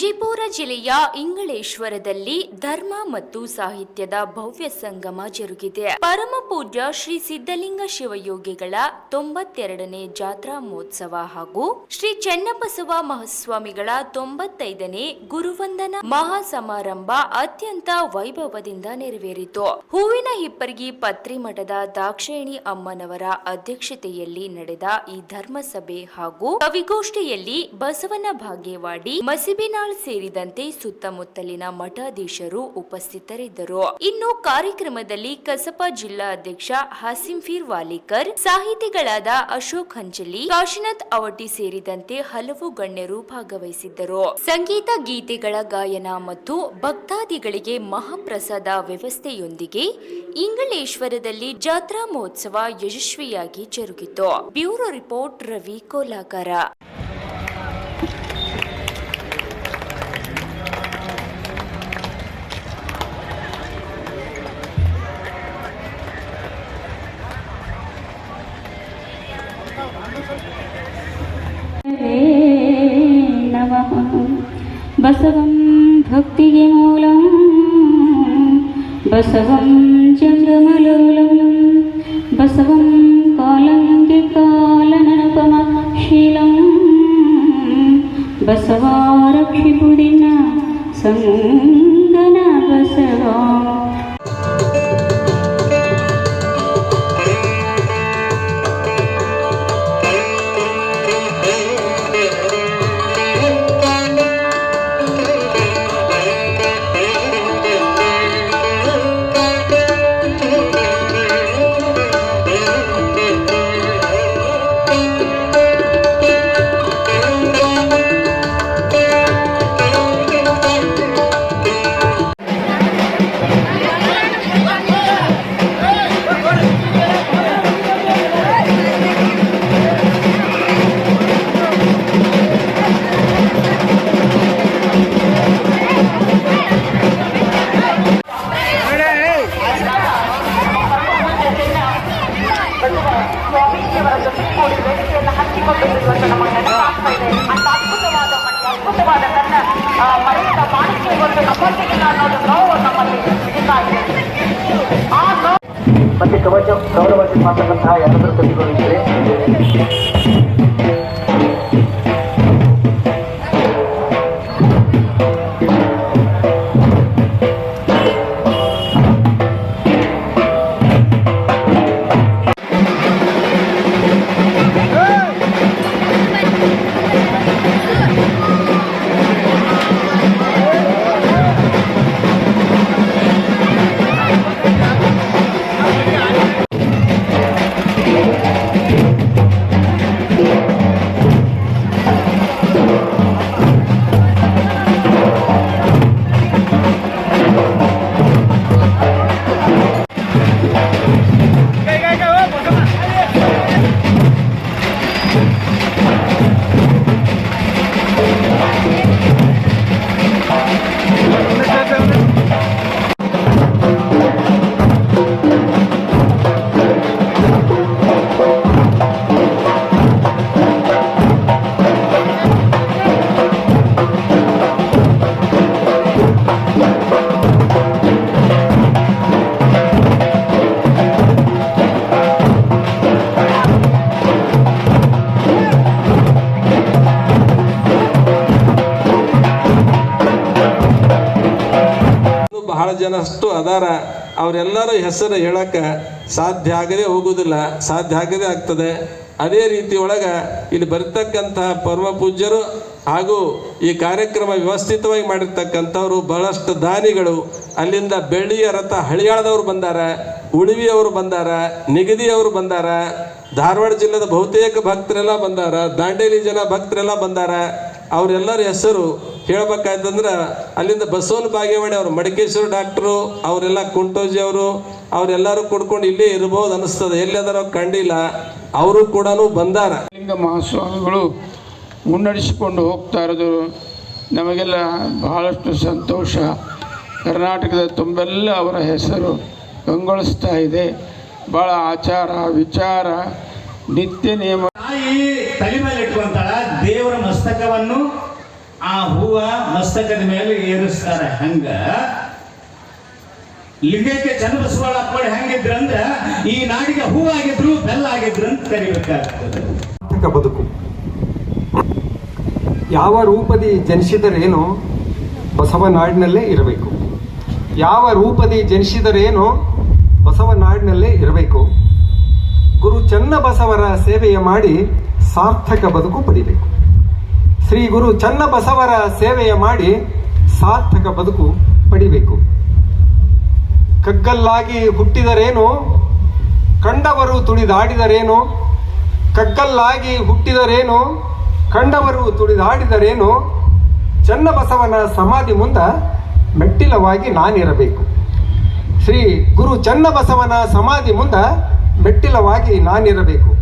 ವಿಜಯಪುರ ಜಿಲ್ಲೆಯ ಇಂಗಳೇಶ್ವರದಲ್ಲಿ ಧರ್ಮ ಮತ್ತು ಸಾಹಿತ್ಯದ ಭವ್ಯ ಸಂಗಮ ಜರುಗಿದೆ. ಪರಮ ಪೂಜ್ಯ ಶ್ರೀ ಸಿದ್ದಲಿಂಗ ಶಿವಯೋಗಿಗಳ 92ನೇ ಜಾತ್ರಾ ಮಹೋತ್ಸವ ಹಾಗೂ ಶ್ರೀ ಚೆನ್ನಬಸವ ಮಹಾಸ್ವಾಮಿಗಳ 95ನೇ ಗುರುವಂದನಾ ಮಹಾ ಸಮಾರಂಭ ಅತ್ಯಂತ ವೈಭವದಿಂದ ನೆರವೇರಿತು. ಹೂವಿನ ಹಿಪ್ಪರಗಿ ಪತ್ರಿಮಠದ ದಾಕ್ಷಾಯಿಣಿ ಅಮ್ಮನವರ ಅಧ್ಯಕ್ಷತೆಯಲ್ಲಿ ನಡೆದ ಈ ಧರ್ಮಸಭೆ ಹಾಗೂ ಕವಿಗೋಷ್ಠಿಯಲ್ಲಿ ಬಸವನ ಭಾಗ್ಯವಾಡಿ, ಮಸಿಬಿನಾಳ್ ಸೇರಿದಂತೆ ಸುತ್ತಮುತ್ತಲಿನ ಮಠಾಧೀಶರು ಉಪಸ್ಥಿತರಿದ್ದರು. ಇನ್ನು ಕಾರ್ಯಕ್ರಮದಲ್ಲಿ ಕಸಪ ಜಿಲ್ಲಾ ಅಧ್ಯಕ್ಷ ಹಾಸಿಂಫೀರ್ ವಾಲಿಕರ್, ಸಾಹಿತಿಗಳಾದ ಅಶೋಕ್ ಹಂಚಲಿ, ಕಾಶಿನಾಥ್ ಅವಟಿ ಸೇರಿದಂತೆ ಹಲವು ಗಣ್ಯರು ಭಾಗವಹಿಸಿದ್ದರು. ಸಂಗೀತ ಗೀತೆಗಳ ಗಾಯನ ಮತ್ತು ಭಕ್ತಾದಿಗಳಿಗೆ ಮಹಾಪ್ರಸಾದ ವ್ಯವಸ್ಥೆಯೊಂದಿಗೆ ಇಂಗಳೇಶ್ವರದಲ್ಲಿ ಜಾತ್ರಾ ಮಹೋತ್ಸವ ಯಶಸ್ವಿಯಾಗಿ ಜರುಗಿತು. Bureau report Ravi Kolakar. ನಮಃ ಬಸವಂ ಭಕ್ತಿಗೆ ಮೂಲಂ ಬಸವಂ ಚಂದ್ರಮಲೋಲಂ ಬಸವಂ ಕಾಲಂಗೆ ಕಾಲನನುಪಮ ಶೀಲಂ ಬಸವಾರಕ್ಷಿಪುಡಿನ ಸಂಗನ ಬಸವಾ. ಮತ್ತೆ ಗೌರವವಾಗಿ ಮಾತಕ್ಕಂತಹ ಯಾರಾದರೂ ಕವಿಗಳಿದ್ದರೆ ಬಹಳ ಜನಷ್ಟು ಅದಾರ. ಅವರೆಲ್ಲರ ಹೆಸರು ಹೇಳಕ್ಕೆ ಸಾಧ್ಯ ಆಗದೆ ಹೋಗುವುದಿಲ್ಲ, ಸಾಧ್ಯ ಆಗದೆ ಆಗ್ತದೆ. ಅದೇ ರೀತಿ ಒಳಗೆ ಇಲ್ಲಿ ಬರ್ತಕ್ಕಂತಹ ಪರಮ ಪೂಜ್ಯರು ಹಾಗೂ ಈ ಕಾರ್ಯಕ್ರಮ ವ್ಯವಸ್ಥಿತವಾಗಿ ಮಾಡಿರ್ತಕ್ಕಂಥವ್ರು ಬಹಳಷ್ಟು ದಾನಿಗಳು. ಅಲ್ಲಿಂದ ಬೆಳ್ಳಿಯ ರಥ ಹಳಿಯಾಳದವರು ಬಂದಾರ, ಉಳಿವಿಯವರು ಬಂದಾರ, ನಿಗದಿಯವರು ಬಂದಾರ, ಧಾರವಾಡ ಜಿಲ್ಲೆದ ಬಹುತೇಕ ಭಕ್ತರೆಲ್ಲ ಬಂದಾರ, ದಾಂಡೇಲಿ ಜನ ಭಕ್ತರೆಲ್ಲ ಬಂದಾರ. ಅವರೆಲ್ಲರ ಹೆಸರು ಹೇಳ್ಬೇಕಾಯ್ತಂದ್ರೆ ಅಲ್ಲಿಂದ ಬಸವನ ಭಾಗ್ಯವಾಡಿ ಅವರು, ಮಡಿಕೇಶ್ವರ ಡಾಕ್ಟ್ರು ಅವರೆಲ್ಲ, ಕುಂಟೋಜಿ ಅವರು, ಅವರೆಲ್ಲರೂ ಕುಡ್ಕೊಂಡು ಇಲ್ಲೇ ಇರ್ಬೋದು ಅನಿಸ್ತದೆ. ಎಲ್ಲದಾರ ಕಂಡಿಲ್ಲ, ಅವರು ಕೂಡ ಬಂದಾರ. ಲಿಂಗ ಮಹಾಸ್ವಾಮಿಗಳು ಮುನ್ನಡೆಸಿಕೊಂಡು ಹೋಗ್ತಾ ಇರೋದು ನಮಗೆಲ್ಲ ಬಹಳಷ್ಟು ಸಂತೋಷ. ಕರ್ನಾಟಕದ ತುಂಬೆಲ್ಲ ಅವರ ಹೆಸರು ಕಂಗೊಳಿಸ್ತಾ ಇದೆ. ಭಾಳ ಆಚಾರ ವಿಚಾರ ನಿತ್ಯ ನಿಯಮ ತಾಯಿ ತಲೆ ಮೇಲೆ ಇಟ್ಕೊಂತಾಳ. ದೇವರ ಮಸ್ತಕವನ್ನು ಆ ಹೂವ ಮಸ್ತಕದ ಮೇಲೆ ಏರಿಸ್ತಾರೆ. ಹಂಗ ಲಿಂಗಕ್ಕೆ ಚನ್ನಬಸವಣ್ಣ ಅಪ್ಪಳಿ ಹೆಂಗಿದ್ರಂದ್ರ ಈ ನಾಡಿಗೆ ಹೂವಾಗಿದ್ರು ಬೆಲ್ಲ ಆಗಿದ್ರು ಅಂತ ಕರಿಬೇಕಾಗ್ತದೆ. ಬದುಕು ಯಾವ ರೂಪದಿ ಜನಿಸಿದರೇನೋ ಬಸವನಾಡಿನಲ್ಲೇ ಇರಬೇಕು. ಯಾವ ರೂಪದಿ ಜನಿಸಿದರೇನೋ ಬಸವನಾಡಿನಲ್ಲೇ ಇರಬೇಕು. ಗುರು ಚನ್ನಬಸವರ ಸೇವೆಯ ಮಾಡಿ ಸಾರ್ಥಕ ಬದುಕು ಪಡಿಬೇಕು. ಶ್ರೀ ಗುರು ಚನ್ನಬಸವರ ಸೇವೆಯ ಮಾಡಿ ಸಾರ್ಥಕ ಬದುಕು ಪಡಿಬೇಕು. ಕಗ್ಗಲ್ಲಾಗಿ ಹುಟ್ಟಿದರೇನೋ ಕಂಡವರು ತುಳಿದಾಡಿದರೇನೋ, ಕಗ್ಗಲ್ಲಾಗಿ ಹುಟ್ಟಿದರೇನೋ ಕಂಡವರು ತುಳಿದಾಡಿದರೇನೋ, ಚನ್ನಬಸವನ ಸಮಾಧಿ ಮುಂದ ಮೆಟ್ಟಿಲವಾಗಿ ನಾನಿರಬೇಕು. ಶ್ರೀ ಗುರು ಚನ್ನಬಸವನ ಸಮಾಧಿ ಮುಂದ ಮೆಟ್ಟಿಲವಾಗಿ ನಾನಿರಬೇಕು.